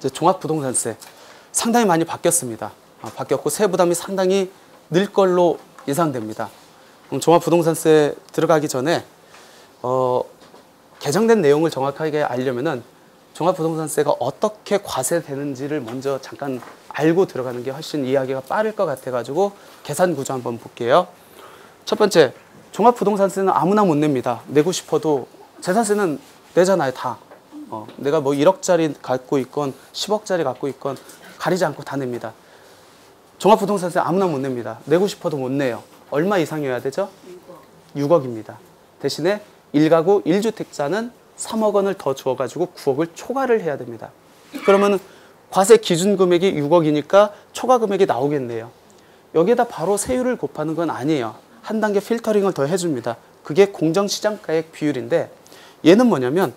이제 종합부동산세 상당히 많이 바뀌었습니다. 바뀌었고 세부담이 상당히 늘 걸로 예상됩니다. 종합부동산세 들어가기 전에 개정된 내용을 정확하게 알려면은 종합부동산세가 어떻게 과세되는지를 먼저 잠깐 알고 들어가는 게 훨씬 이야기가 빠를 것 같아가지고 계산 구조 한번 볼게요. 첫 번째, 종합부동산세는 아무나 못 냅니다. 내고 싶어도 재산세는 내잖아요, 다. 내가 뭐 1억짜리 갖고 있건 10억짜리 갖고 있건 가리지 않고 다 냅니다. 종합부동산세 아무나 못 냅니다. 내고 싶어도 못 내요. 얼마 이상이어야 되죠? 6억입니다. 대신에 1가구 1주택자는 3억 원을 더 주어가지고 9억을 초과를 해야 됩니다. 그러면 과세 기준 금액이 6억이니까 초과 금액이 나오겠네요. 여기에다 바로 세율을 곱하는 건 아니에요. 한 단계 필터링을 더 해줍니다. 그게 공정시장가액 비율인데 얘는 뭐냐면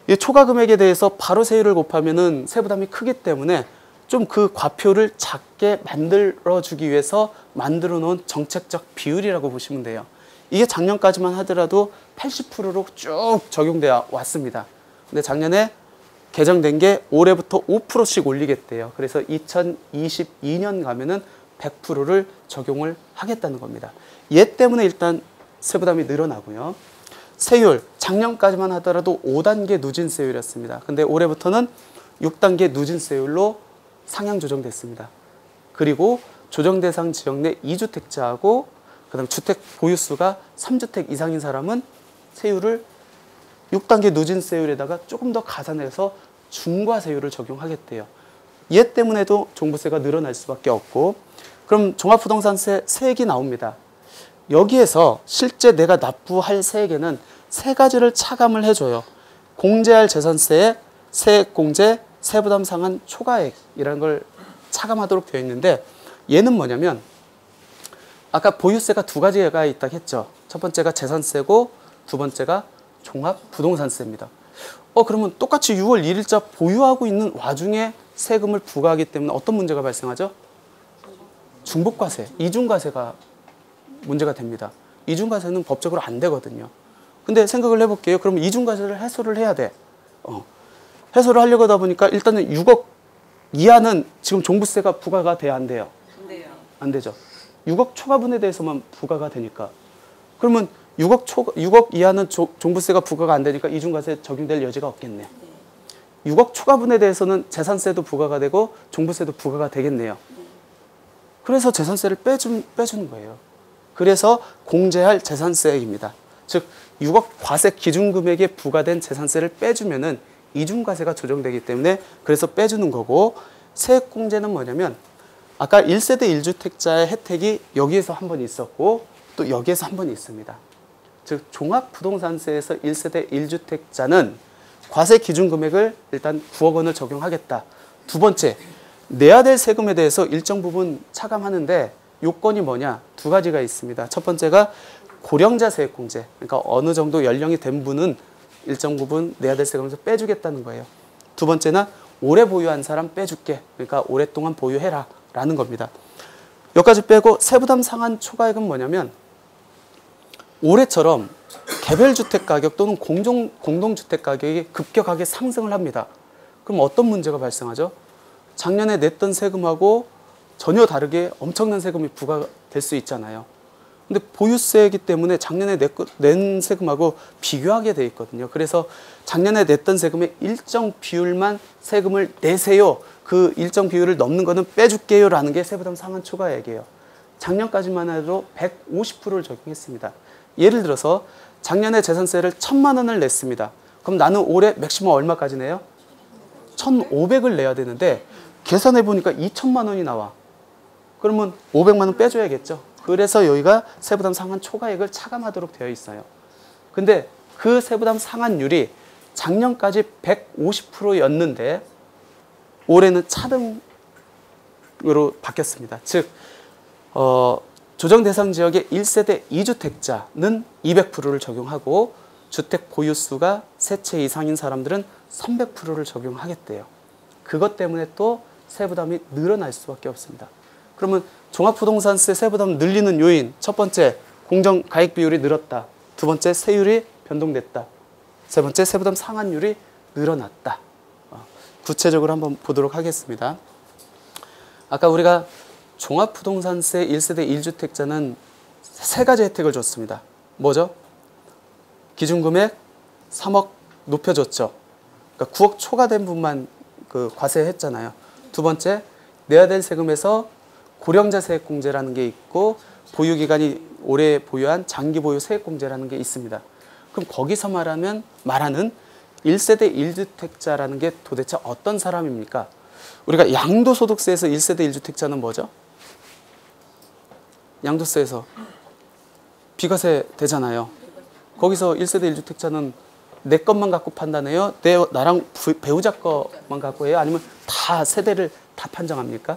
이 초과 금액에 대해서 바로 세율을 곱하면은 세부담이 크기 때문에 좀 그 과표를 작게 만들어주기 위해서 만들어 놓은 정책적 비율이라고 보시면 돼요. 이게 작년까지만 하더라도 80%로 쭉 적용되어 왔습니다. 근데 작년에 개정된 게 올해부터 5%씩 올리겠대요. 그래서 2022년 가면은 100%를 적용을 하겠다는 겁니다. 얘 때문에 일단 세부담이 늘어나고요. 세율, 작년까지만 하더라도 5단계 누진세율이었습니다. 근데 올해부터는 6단계 누진세율로 상향 조정됐습니다. 그리고 조정 대상 지역 내 2주택자하고 그다음 주택 보유수가 3주택 이상인 사람은 세율을 6단계 누진세율에다가 조금 더 가산해서 중과세율을 적용하겠대요. 얘 때문에도 종부세가 늘어날 수밖에 없고, 그럼 종합부동산세 세액이 나옵니다. 여기에서 실제 내가 납부할 세액에는 세 가지를 차감을 해줘요. 공제할 재산세에 세액공제, 세부담 상한 초과액이라는 걸 차감하도록 되어 있는데, 얘는 뭐냐면 아까 보유세가 두 가지가 있다고 했죠. 첫 번째가 재산세고 두 번째가 종합부동산세입니다. 그러면 똑같이 6월 1일자 보유하고 있는 와중에 세금을 부과하기 때문에 어떤 문제가 발생하죠? 중복과세, 이중과세가 문제가 됩니다. 이중과세는 법적으로 안 되거든요. 근데 생각을 해볼게요. 그러면 이중과세를 해소를 해야 돼. 해소를 하려고 하다 보니까 일단은 6억 이하는 지금 종부세가 부과가 돼야 안 돼요? 안 돼요. 안 되죠. 6억 초과분에 대해서만 부과가 되니까. 그러면 6억 이하는 종부세가 부과가 안 되니까 이중과세 적용될 여지가 없겠네. 6억 초과분에 대해서는 재산세도 부과가 되고 종부세도 부과가 되겠네요. 그래서 재산세를 빼주는 거예요. 그래서 공제할 재산세입니다. 즉 6억 과세 기준금액에 부과된 재산세를 빼주면은 이중과세가 조정되기 때문에 그래서 빼주는 거고, 세액공제는 뭐냐면 아까 1세대 1주택자의 혜택이 여기에서 한 번 있었고 또 여기에서 한 번 있습니다. 즉 종합부동산세에서 1세대 1주택자는 과세 기준금액을 일단 9억 원을 적용하겠다. 두 번째, 내야 될 세금에 대해서 일정 부분 차감하는데 요건이 뭐냐? 두 가지가 있습니다. 첫 번째가 고령자 세액공제, 그러니까 어느 정도 연령이 된 분은 일정 부분 내야 될 세금에서 빼주겠다는 거예요. 두 번째는 오래 보유한 사람 빼줄게, 그러니까 오랫동안 보유해라 라는 겁니다. 여기까지 빼고 세부담 상한 초과액은 뭐냐면 올해처럼 개별주택 가격 또는 공동주택 가격이 급격하게 상승을 합니다. 그럼 어떤 문제가 발생하죠? 작년에 냈던 세금하고 전혀 다르게 엄청난 세금이 부과될 수 있잖아요. 근데 보유세이기 때문에 작년에 낸 세금하고 비교하게 돼 있거든요. 그래서 작년에 냈던 세금의 일정 비율만 세금을 내세요. 그 일정 비율을 넘는 거는 빼줄게요 라는 게 세부담 상한 초과액이에요. 작년까지만 해도 150%를 적용했습니다. 예를 들어서 작년에 재산세를 1,000만 원을 냈습니다. 그럼 나는 올해 맥시멈 얼마까지 내요? 1,500을 내야 되는데 계산해 보니까 2,000만 원이 나와. 그러면 500만 원 빼줘야겠죠. 그래서 여기가 세부담 상한 초과액을 차감하도록 되어 있어요. 근데 그 세부담 상한율이 작년까지 150%였는데 올해는 차등으로 바뀌었습니다. 즉 조정 대상 지역의 1세대 2주택자는 200%를 적용하고 주택 보유수가 3채 이상인 사람들은 300%를 적용하겠대요. 그것 때문에 또 세부담이 늘어날 수밖에 없습니다. 그러면 종합부동산세 세부담 늘리는 요인, 첫 번째 공정가액 비율이 늘었다. 두 번째 세율이 변동됐다. 세 번째 세부담 상한율이 늘어났다. 구체적으로 한번 보도록 하겠습니다. 아까 우리가 종합부동산세 1세대 1주택자는 세 가지 혜택을 줬습니다. 뭐죠? 기준금액 3억 높여줬죠. 그러니까 9억 초과된 분만 그 과세했잖아요. 두 번째, 내야 될 세금에서 고령자 세액공제라는 게 있고 보유기간이 오래 보유한 장기 보유 세액공제라는 게 있습니다. 그럼 거기서 말하는 1세대 1주택자라는 게 도대체 어떤 사람입니까? 우리가 양도소득세에서 1세대 1주택자는 뭐죠? 양도세에서 비과세 되잖아요. 거기서 1세대 1주택자는 내 것만 갖고 판단해요? 나랑 배우자 것만 갖고 해요? 아니면 다 세대를 다 판정합니까?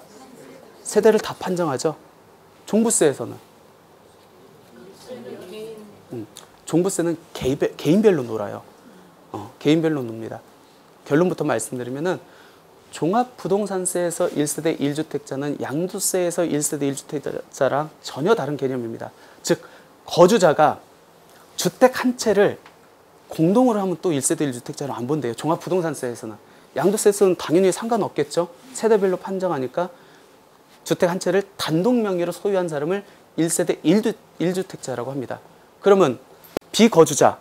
세대를 다 판정하죠. 종부세에서는 종부세는 개인별로 놀아요. 개인별로 놉니다. 결론부터 말씀드리면은 종합부동산세에서 1세대 1주택자는 양도세에서 1세대 1주택자랑 전혀 다른 개념입니다. 즉 거주자가 주택 한 채를 공동으로 하면 또 1세대 1주택자로 안 본대요. 종합부동산세에서는. 양도세에서는 당연히 상관없겠죠. 세대별로 판정하니까 주택 한 채를 단독 명의로 소유한 사람을 1세대 1주택자라고 합니다. 그러면 비거주자,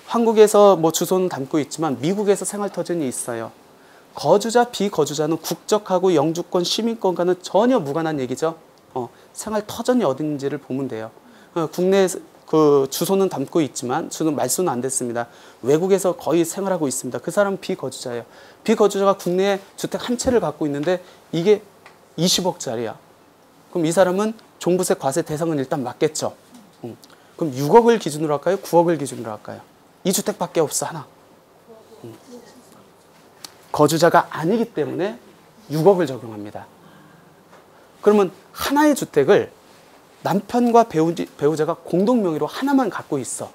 한국에서 뭐 주소는 담고 있지만 미국에서 생활터전이 있어요. 거주자, 비거주자는 국적하고 영주권, 시민권과는 전혀 무관한 얘기죠. 생활터전이 어딘지를 보면 돼요. 국내 그 주소는 담고 있지만 주소는 말소는 안 됐습니다. 외국에서 거의 생활하고 있습니다. 그 사람은 비거주자예요. 비거주자가 국내에 주택 한 채를 갖고 있는데 이게 20억짜리야. 그럼 이 사람은 종부세 과세 대상은 일단 맞겠죠. 그럼 6억을 기준으로 할까요? 9억을 기준으로 할까요? 이 주택밖에 없어 하나. 거주자가 아니기 때문에 6억을 적용합니다. 그러면 하나의 주택을 남편과 배우자가 공동 명의로 하나만 갖고 있어.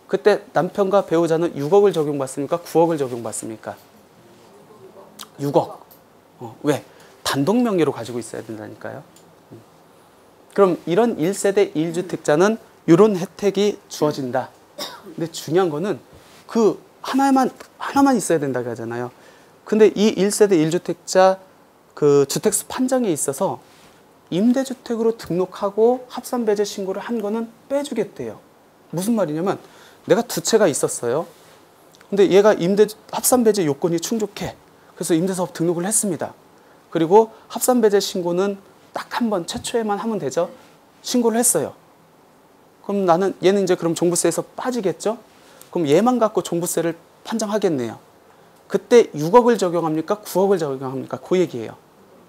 그때 남편과 배우자는 6억을 적용받습니까? 9억을 적용받습니까? 6억. 왜? 단독 명의로 가지고 있어야 된다니까요. 그럼 이런 1세대 1주택자는 이런 혜택이 주어진다. 근데 중요한 거는 그 하나만 있어야 된다고 하잖아요. 근데 이 1세대 1주택자 그 주택수 판정에 있어서 임대주택으로 등록하고 합산배제 신고를 한 거는 빼주겠대요. 무슨 말이냐면 내가 두 채가 있었어요. 근데 얘가 합산배제 요건이 충족해. 그래서 임대사업 등록을 했습니다. 그리고 합산배제 신고는 딱 한 번 최초에만 하면 되죠. 신고를 했어요. 그럼 얘는 이제 그럼 종부세에서 빠지겠죠? 그럼 얘만 갖고 종부세를 판정하겠네요. 그때 6억을 적용합니까? 9억을 적용합니까? 그 얘기예요.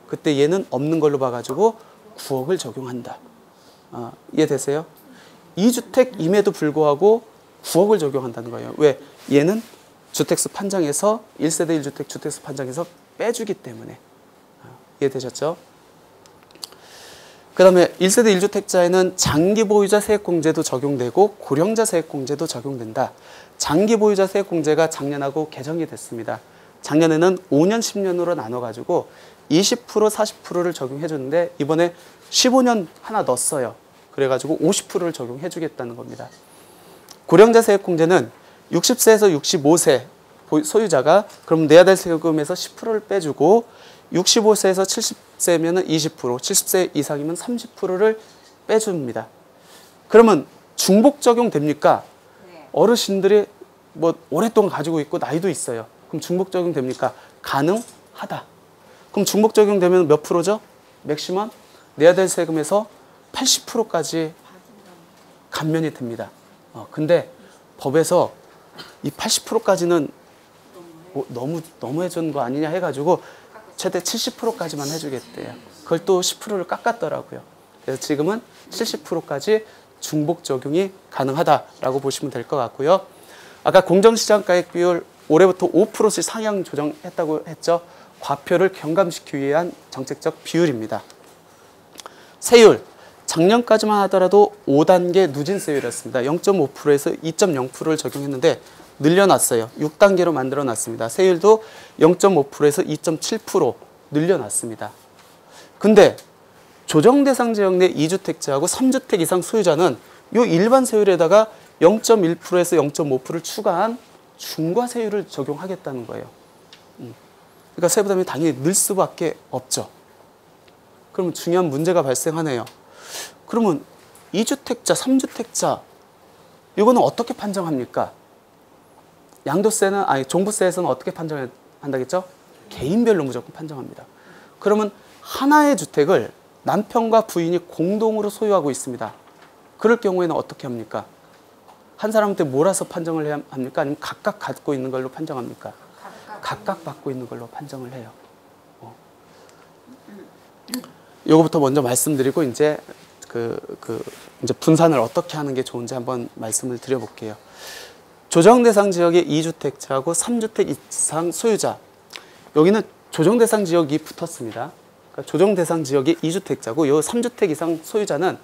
그때 얘는 없는 걸로 봐가지고 9억을 적용한다. 이해되세요? 2주택임에도 불구하고 9억을 적용한다는 거예요. 왜? 얘는 주택수 판정에서 1세대 1주택 주택수 판정에서 빼주기 때문에. 이해되셨죠? 그 다음에 1세대 1주택자에는 장기 보유자 세액공제도 적용되고 고령자 세액공제도 적용된다. 장기 보유자 세액공제가 작년하고 개정이 됐습니다. 작년에는 5년, 10년으로 나눠가지고 20%, 40%를 적용해 줬는데 이번에 15년 하나 넣었어요. 그래가지고 50%를 적용해 주겠다는 겁니다. 고령자 세액공제는 60세에서 65세 소유자가 그럼 내야 될 세금에서 10%를 빼주고 65세에서 70세면 20%, 70세 이상이면 30%를 빼줍니다. 그러면 중복 적용됩니까? 어르신들이 뭐 오랫동안 가지고 있고 나이도 있어요. 그럼 중복 적용됩니까? 가능하다. 그럼 중복 적용되면 몇 프로죠? 맥시멈 내야 될 세금에서 80%까지 감면이 됩니다. 근데 법에서 이 80%까지는 너무 해준 거 아니냐 해가지고 최대 70%까지만 해주겠대요. 그걸 또 10%를 깎았더라고요. 그래서 지금은 70%까지 중복 적용이 가능하다라고 보시면 될 것 같고요. 아까 공정시장가액 비율 올해부터 5%씩 상향 조정했다고 했죠. 과표를 경감시키기 위한 정책적 비율입니다. 세율, 작년까지만 하더라도 5단계 누진세율이었습니다. 0.5%에서 2.0%를 적용했는데 늘려놨어요. 6단계로 만들어놨습니다. 세율도 0.5%에서 2.7% 늘려놨습니다. 근데 조정대상 지역 내 2주택자하고 3주택 이상 소유자는 이 일반 세율에다가 0.1%에서 0.5%를 추가한 중과세율을 적용하겠다는 거예요. 그러니까 세부담이 당연히 늘 수밖에 없죠. 그러면 중요한 문제가 발생하네요. 그러면 2주택자, 3주택자 이거는 어떻게 판정합니까? 양도세는 종부세에서는 어떻게 판정한다겠죠? 개인별로 무조건 판정합니다. 그러면 하나의 주택을 남편과 부인이 공동으로 소유하고 있습니다. 그럴 경우에는 어떻게 합니까? 한 사람한테 몰아서 판정을 해야 합니까? 아니면 각각 갖고 있는 걸로 판정합니까? 각각 갖고 있는 걸로 판정을 해요. 요거부터 먼저 말씀드리고 이제 이제 분산을 어떻게 하는 게 좋은지 한번 말씀을 드려볼게요. 조정 대상 지역의 2주택자하고 3주택 이상 소유자. 여기는 조정 대상 지역이 붙었습니다. 그러니까 조정 대상 지역의 2주택자고 요 3주택 이상 소유자는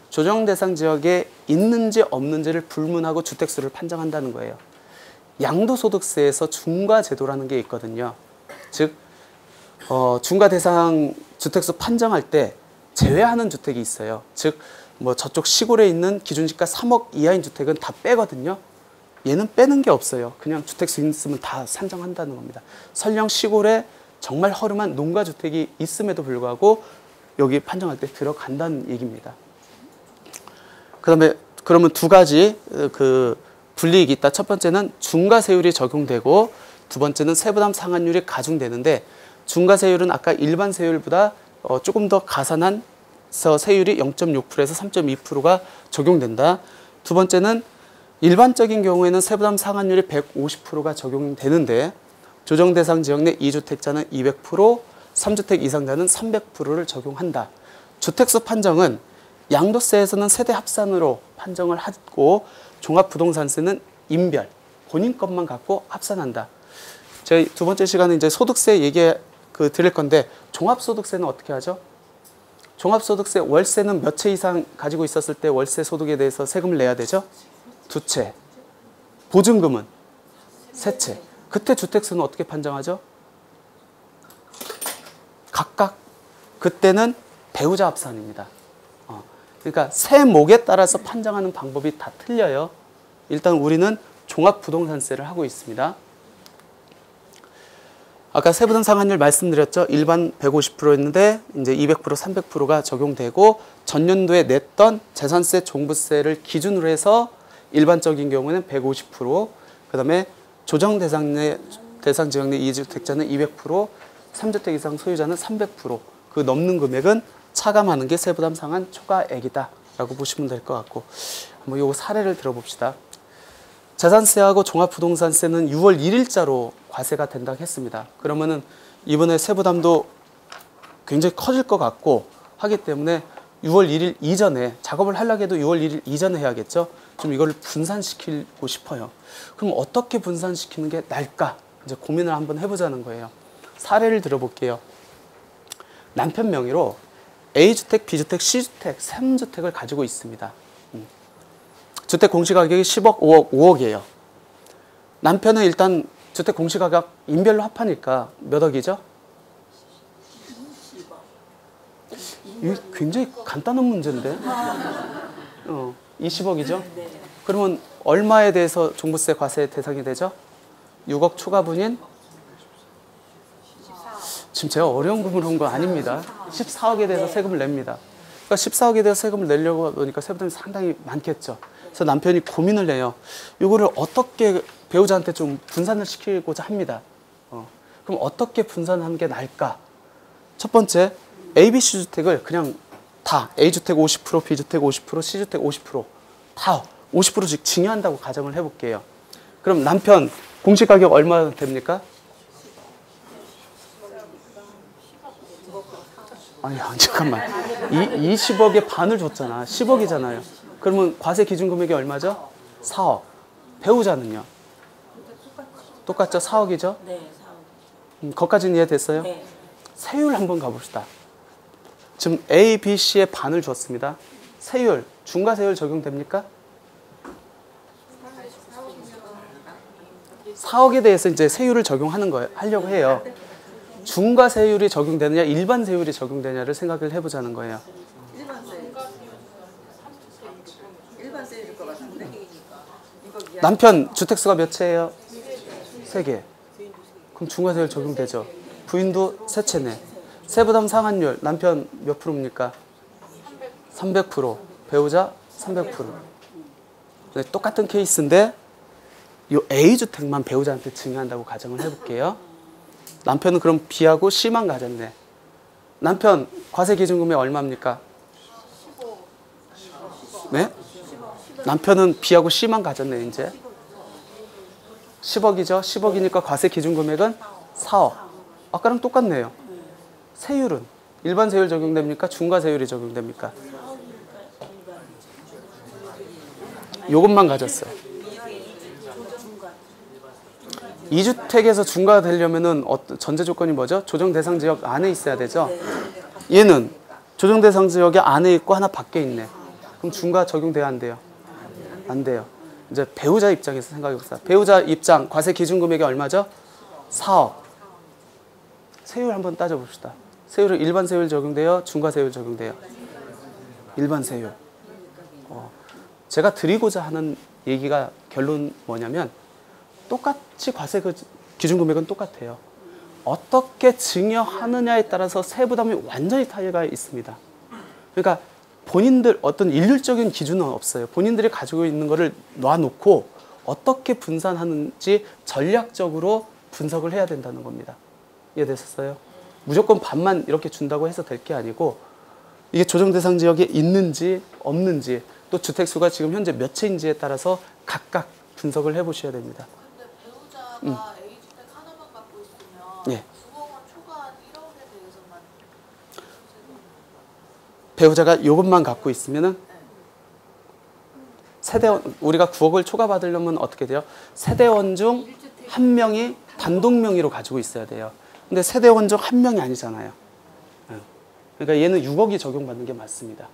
조정 대상 지역에 있는지 없는지를 불문하고 주택수를 판정한다는 거예요. 양도소득세에서 중과제도라는 게 있거든요. 즉 중과 대상 주택수 판정할 때 제외하는 주택이 있어요. 즉 저쪽 시골에 있는 기준시가 3억 이하인 주택은 다 빼거든요. 얘는 빼는 게 없어요. 그냥 주택수 있으면 다 산정한다는 겁니다. 설령 시골에 정말 허름한 농가주택이 있음에도 불구하고 여기 판정할 때 들어간다는 얘기입니다. 그러면 두 가지 불이익이 있다. 첫 번째는 중과세율이 적용되고 두 번째는 세부담 상한율이 가중되는데 중과세율은 아까 일반 세율보다 조금 더 가산해서 세율이 0.6%에서 3.2%가 적용된다. 두 번째는 일반적인 경우에는 세부담 상한율이 150%가 적용되는데 조정 대상 지역 내 2주택자는 200%, 3주택 이상자는 300%를 적용한다. 주택수 판정은 양도세에서는 세대 합산으로 판정을 하고 종합부동산세는 인별, 본인 것만 갖고 합산한다. 제가 두 번째 시간에 이제 소득세 드릴 건데 종합소득세는 어떻게 하죠? 종합소득세 월세는 몇 채 이상 가지고 있었을 때 월세 소득에 대해서 세금을 내야 되죠? 2채. 보증금은 3채. 그때 주택수는 어떻게 판정하죠? 각각 그때는 배우자 합산입니다. 그러니까 세목에 따라서 판정하는 방법이 다 틀려요. 일단 우리는 종합부동산세를 하고 있습니다. 아까 세부담 상한율 말씀드렸죠. 일반 150%였는데 이제 200%, 300%가 적용되고 전년도에 냈던 재산세, 종부세를 기준으로 해서 일반적인 경우에는 150%, 그다음에 조정 대상 지역 내 2주택자는 200%, 3주택 이상 소유자는 300%. 그 넘는 금액은 차감하는 게 세부담 상한 초과액이다라고 보시면 될 것 같고, 한번 요 사례를 들어봅시다. 재산세하고 종합부동산세는 6월 1일자로 과세가 된다고 했습니다. 그러면은 이번에 세부담도 굉장히 커질 것 같고 하기 때문에 6월 1일 이전에 작업을 하려고 해도 6월 1일 이전에 해야겠죠. 좀 이걸 분산시키고 싶어요. 그럼 어떻게 분산시키는 게 나을까? 이제 고민을 한번 해보자는 거예요. 사례를 들어볼게요. 남편 명의로 A주택, B주택, C주택, 3주택을 가지고 있습니다. 주택 공시가격이 10억, 5억, 5억이에요. 남편은 일단 주택 공시가격 인별로 합하니까 몇 억이죠? 이게 굉장히 간단한 문제인데. 20억이죠? 그러면 얼마에 대해서 종부세 과세 대상이 되죠? 6억 초과분인? 지금 제가 어려운 구분을 한 거 아닙니다. 14억에 대해서 세금을 냅니다. 그러니까 14억에 대해서 세금을 내려고 하니까 세부담이 상당히 많겠죠. 그래서 남편이 고민을 해요. 이거를 어떻게 배우자한테 좀 분산을 시키고자 합니다. 그럼 어떻게 분산하는 게 나을까? 첫 번째, A, B, C 주택을 그냥 다 A주택 50%, B주택 50%, C주택 50%, 다 50%씩 증여한다고 가정을 해볼게요. 그럼 남편 공시가격 얼마 됩니까? 아니 잠깐만, 20억에 반을 줬잖아. 10억이잖아요. 그러면 과세 기준 금액이 얼마죠? 4억. 배우자는요? 똑같죠? 4억이죠? 네, 4억. 거기까지는 이해됐어요? 네. 세율 한번 가봅시다. 지금 A, B, C에 반을 줬습니다. 세율, 중과세율 적용됩니까? 4억에 대해서 이제 세율을 적용하는 거예요. 하려고 해요. 중과세율이 적용되느냐, 일반 세율이 적용되느냐를 생각을 해보자는 거예요. 일반 세율일 것 같은데. 남편 주택수가 몇 채예요? 3개. 그럼 중과세율 적용되죠. 부인도 세 채네. 세부담 상환율 남편 몇 프로입니까? 300%. 배우자 300%. 네, 똑같은 케이스인데 이 A주택만 배우자한테 증여한다고 가정을 해볼게요. 남편은 그럼 B하고 C만 가졌네. 남편 과세기준금액 얼마입니까? 네? 남편은 B하고 C만 가졌네 이제. 10억이죠. 10억이니까 과세기준금액은 4억. 아까랑 똑같네요. 세율은 일반 세율 적용됩니까? 중과 세율이 적용됩니까? 요것만 가졌어요. 2주택에서 중과가 되려면은 전제 조건이 뭐죠? 조정 대상 지역 안에 있어야 되죠. 얘는 조정 대상 지역에 안에 있고 하나 밖에 있네. 그럼 중과 적용돼야 안 돼요? 안 돼요. 이제 배우자 입장에서 생각해 봅시다. 배우자 입장 과세 기준 금액이 얼마죠? 4억. 세율 한번 따져 봅시다. 세율은 일반 세율 적용돼요? 중과 세율 적용돼요? 일반 세율. 제가 드리고자 하는 얘기가 결론 뭐냐면 똑같이 과세 기준 금액은 똑같아요. 어떻게 증여하느냐에 따라서 세부담이 완전히 차이가 있습니다. 그러니까 본인들 어떤 일률적인 기준은 없어요. 본인들이 가지고 있는 거를 놔놓고 어떻게 분산하는지 전략적으로 분석을 해야 된다는 겁니다. 이해되셨어요? 무조건 반만 이렇게 준다고 해서 될 게 아니고 이게 조정 대상 지역에 있는지 없는지 또 주택수가 지금 현재 몇 채인지에 따라서 각각 분석을 해보셔야 됩니다. 근데 배우자가 A주택 하나만 갖고 있으면 예. 9억 원 초과한 1억에 대해서만 배우자가 이것만 갖고 있으면은 세대원 우리가 9억을 초과받으려면 어떻게 돼요? 세대원 중 한 명이 단독 명의로 가지고 있어야 돼요. 근데 세대원 중 한 명이 아니잖아요. 그러니까 얘는 6억이 적용받는 게 맞습니다.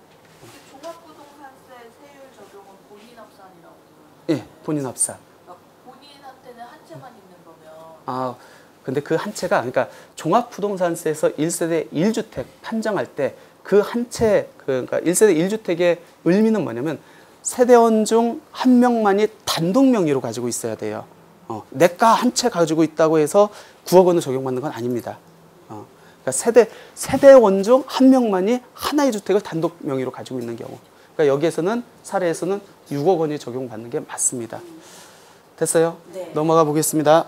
종합부동산세 세율 적용은 본인 합산이라고 들어요. 예, 본인 합산. 그러니까 본인한테는 한 채만 있는 거면 아, 근데 그 한 채가 그러니까 종합부동산세에서 1세대 1주택 판정할 때 그 한 채 그러니까 1세대 1주택의 의미는 뭐냐면 세대원 중 한 명만이 단독 명의로 가지고 있어야 돼요. 내가 한 채 가지고 있다고 해서 9억 원을 적용받는 건 아닙니다. 그러니까 세대원 중 한 명만이 하나의 주택을 단독 명의로 가지고 있는 경우. 그러니까 여기에서는 사례에서는 6억 원이 적용받는 게 맞습니다. 됐어요? 네. 넘어가 보겠습니다.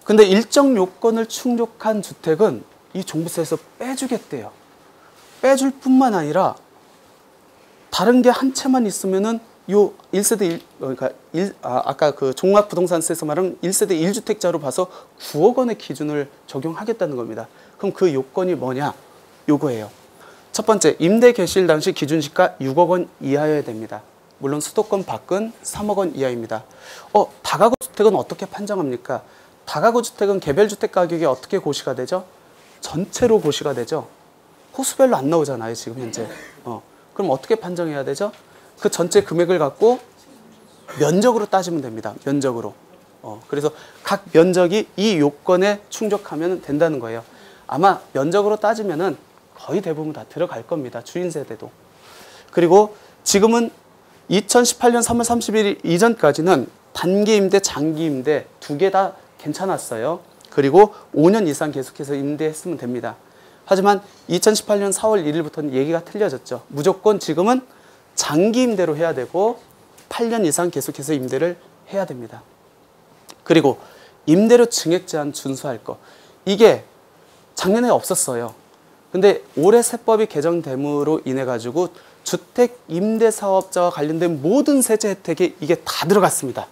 근데 일정 요건을 충족한 주택은 이 종부세에서 빼주겠대요. 빼줄 뿐만 아니라 다른 게 한 채만 있으면은 요 1세대 1, 그러니까 아까 그 종합부동산세에서 말한 1세대 1주택자로 봐서 9억 원의 기준을 적용하겠다는 겁니다. 그럼 그 요건이 뭐냐? 요거예요. 첫 번째, 임대 개시일 당시 기준시가 6억 원 이하여야 됩니다. 물론 수도권 밖은 3억 원 이하입니다. 다가구 주택은 어떻게 판정합니까? 다가구 주택은 개별 주택 가격이 어떻게 고시가 되죠? 전체로 고시가 되죠. 호수별로 안 나오잖아요, 지금 현재. 그럼 어떻게 판정해야 되죠? 그 전체 금액을 갖고 면적으로 따지면 됩니다. 면적으로. 그래서 각 면적이 이 요건에 충족하면 된다는 거예요. 아마 면적으로 따지면은 거의 대부분 다 들어갈 겁니다. 주인 세대도. 그리고 지금은 2018년 3월 30일 이전까지는 단기 임대, 장기 임대 두 개 다 괜찮았어요. 그리고 5년 이상 계속해서 임대했으면 됩니다. 하지만 2018년 4월 1일부터는 얘기가 틀려졌죠. 무조건 지금은 장기 임대로 해야 되고 8년 이상 계속해서 임대를 해야 됩니다. 그리고 임대료 증액 제한 준수할 거. 이게 작년에 없었어요. 근데 올해 세법이 개정됨으로 인해 가지고 주택 임대 사업자와 관련된 모든 세제 혜택이 이게 다 들어갔습니다.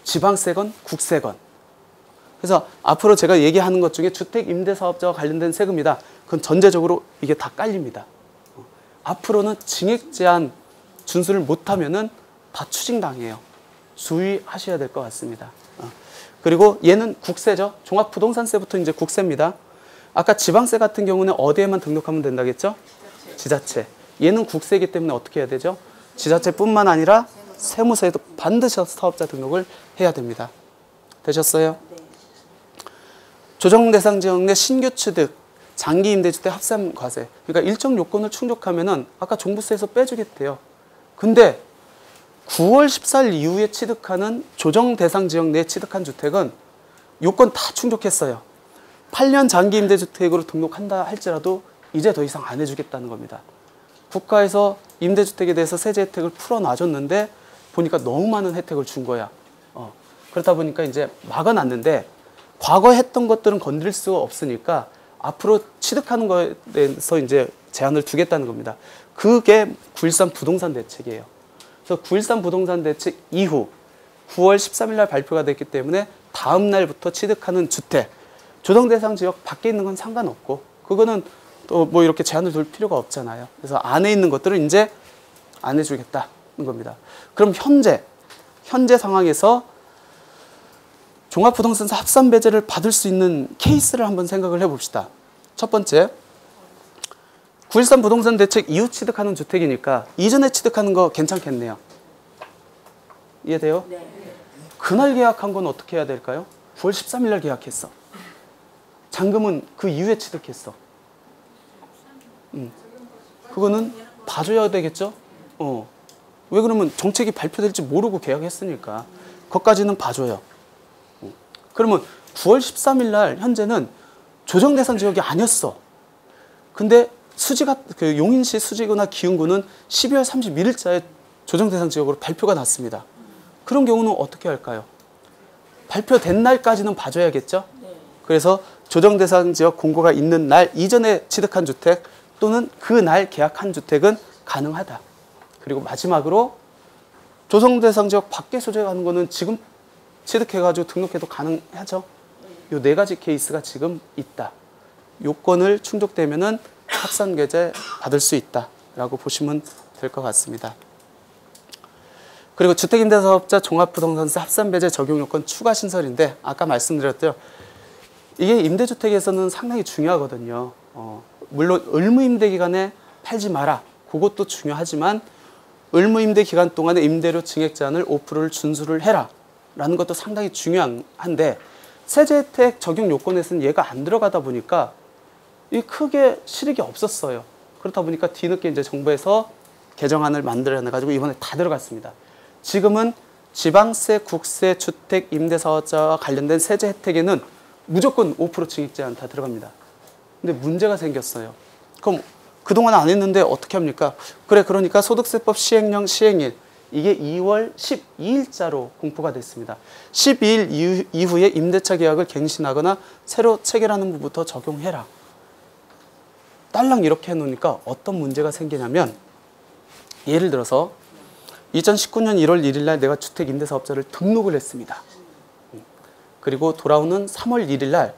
지방세건 국세건. 그래서 앞으로 제가 얘기하는 것 중에 주택 임대 사업자와 관련된 세금이다. 그건 전제적으로 이게 다 깔립니다. 앞으로는 증액 제한 준수를 못하면은 다 추징당해요. 주의하셔야 될 것 같습니다. 그리고 얘는 국세죠. 종합부동산세부터 이제 국세입니다. 아까 지방세 같은 경우는 어디에만 등록하면 된다겠죠? 지자체. 얘는 국세이기 때문에 어떻게 해야 되죠? 지자체뿐만 아니라 세무서에도 반드시 사업자 등록을 해야 됩니다. 되셨어요? 조정 대상 지역 내 신규 취득, 장기 임대주택 합산 과세. 그러니까 일정 요건을 충족하면은 아까 종부세에서 빼주겠대요. 근데 9월 14일 이후에 취득하는 조정 대상 지역 내에 취득한 주택은 요건 다 충족했어요. 8년 장기 임대주택으로 등록한다 할지라도 이제 더 이상 안 해주겠다는 겁니다. 국가에서 임대주택에 대해서 세제 혜택을 풀어놔줬는데 보니까 너무 많은 혜택을 준 거야. 그렇다 보니까 이제 막아놨는데 과거에 했던 것들은 건드릴 수가 없으니까 앞으로 취득하는 거에 대해서 이제 제한을 두겠다는 겁니다. 그게 9.13 부동산 대책이에요. 그래서 9.13 부동산 대책 이후 9월 13일 날 발표가 됐기 때문에 다음 날부터 취득하는 주택, 조정 대상 지역 밖에 있는 건 상관없고 그거는 또 뭐 이렇게 제한을 둘 필요가 없잖아요. 그래서 안에 있는 것들은 이제 안 해주겠다는 겁니다. 그럼 현재 상황에서 종합부동산세 합산 배제를 받을 수 있는 케이스를 한번 생각을 해봅시다. 첫 번째, 9.13 부동산 대책 이후 취득하는 주택이니까 이전에 취득하는 거 괜찮겠네요. 이해돼요? 네. 그날 계약한 건 어떻게 해야 될까요? 9월 13일 날 계약했어. 잔금은 그 이후에 취득했어. 그거는 봐줘야 되겠죠? 왜 그러면 정책이 발표될지 모르고 계약했으니까 그것까지는 봐줘요. 그러면 9월 13일 날 현재는 조정 대상 지역이 아니었어. 근데 수지가 그 용인시 수지구나 기흥구는 12월 31일자에 조정 대상 지역으로 발표가 났습니다. 그런 경우는 어떻게 할까요? 발표된 날까지는 봐줘야겠죠? 그래서 조정 대상 지역 공고가 있는 날 이전에 취득한 주택 또는 그 날 계약한 주택은 가능하다. 그리고 마지막으로 조정 대상 지역 밖에 소재하는 거는 지금 취득해가지고 등록해도 가능하죠. 요 네 가지 케이스가 지금 있다. 요건을 충족되면은 합산 배제 받을 수 있다라고 보시면 될 것 같습니다. 그리고 주택임대사업자 종합부동산세 합산 배제 적용 요건 추가 신설인데 아까 말씀드렸대요. 이게 임대주택에서는 상당히 중요하거든요. 물론 의무임대 기간에 팔지 마라. 그것도 중요하지만 의무임대 기간 동안에 임대료 증액 제한을 5%를 준수를 해라. 라는 것도 상당히 중요한데 세제 혜택 적용 요건에서는 얘가 안 들어가다 보니까 이 크게 실익이 없었어요. 그렇다 보니까 뒤늦게 이제 정부에서 개정안을 만들어내가지고 이번에 다 들어갔습니다. 지금은 지방세, 국세, 주택, 임대사업자와 관련된 세제 혜택에는 무조건 5% 증액 제한 다 들어갑니다. 근데 문제가 생겼어요. 그럼 그동안 안 했는데 어떻게 합니까? 그러니까 소득세법 시행령 시행일 이게 2월 12일자로 공포가 됐습니다. 12일 이후에 임대차 계약을 갱신하거나 새로 체결하는 부부터 적용해라. 딸랑 이렇게 해놓으니까 어떤 문제가 생기냐면 예를 들어서 2019년 1월 1일 날 내가 주택 임대사업자를 등록을 했습니다. 그리고 돌아오는 3월 1일 날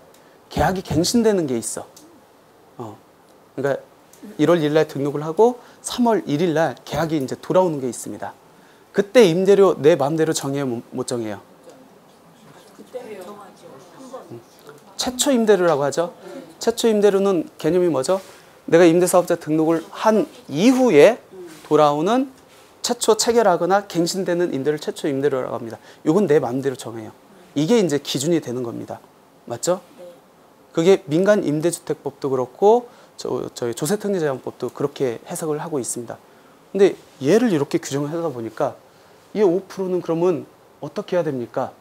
계약이 갱신되는 게 있어. 그러니까 1월 1일 날 등록을 하고 3월 1일 날 계약이 이제 돌아오는 게 있습니다. 그때 임대료 내 마음대로 정해요, 못 정해요? 최초 임대료라고 하죠. 최초 임대료는 개념이 뭐죠? 내가 임대사업자 등록을 한 이후에 돌아오는 최초 체결하거나 갱신되는 임대료를 최초 임대료라고 합니다. 이건 내 마음대로 정해요. 이게 이제 기준이 되는 겁니다. 맞죠? 그게 민간 임대주택법도 그렇고 저희 조세특례제한법도 그렇게 해석을 하고 있습니다. 근데 얘를 이렇게 규정을 하다 보니까 이 5%는 그러면 어떻게 해야 됩니까?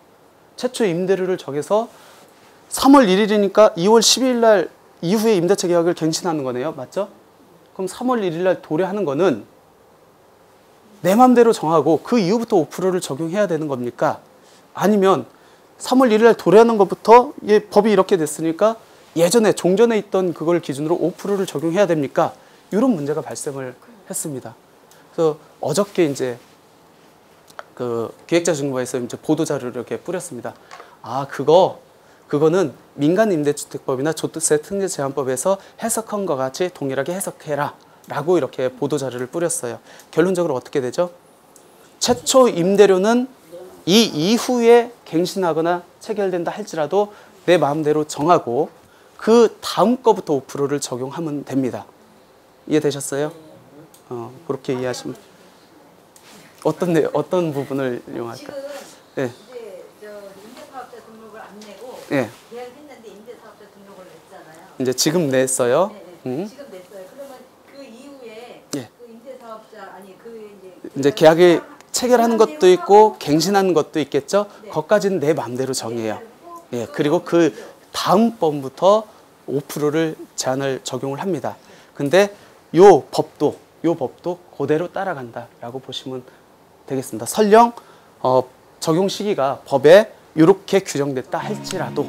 최초 임대료를 정해서 3월 1일이니까 2월 12일 날 이후에 임대차 계약을 갱신하는 거네요. 맞죠? 그럼 3월 1일 날 도래하는 거는 내 맘대로 정하고 그 이후부터 5%를 적용해야 되는 겁니까? 아니면 3월 1일 날 도래하는 것부터 법이 이렇게 됐으니까 예전에 종전에 있던 그걸 기준으로 5%를 적용해야 됩니까? 이런 문제가 발생을 했습니다. 그래서 어저께 이제 그 기획자정부에서 이제 보도자료를 이렇게 뿌렸습니다. 그거는 민간임대주택법이나 조세특례제한법에서 해석한 것 같이 동일하게 해석해라 라고 이렇게 보도자료를 뿌렸어요. 결론적으로 어떻게 되죠? 최초 임대료는 이 이후에 갱신하거나 체결된다 할지라도 내 마음대로 정하고 그 다음 거부터 5%를 적용하면 됩니다. 이해되셨어요? 그렇게 이해하시면 어떤 부분을 이용할까? 지금 이제 임대사업자 등록을 안 내고 계약했는데 임대사업자 등록을 냈잖아요. 이제 지금 냈어요. 지금 냈어요. 그러면 그 이후에 그 임대사업자 이제 계약을 체결하는 것도 있고 갱신하는 것도 있겠죠. 그것까지는 내 마음대로 정해요. 예, 그리고 그 다음번부터 5%를 제한을 적용을 합니다. 근데 요 법도 그대로 따라간다라고 보시면 되겠습니다. 설령 적용 시기가 법에 이렇게 규정됐다 할지라도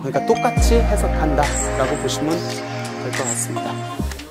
그러니까 똑같이 해석한다라고 보시면 될 것 같습니다.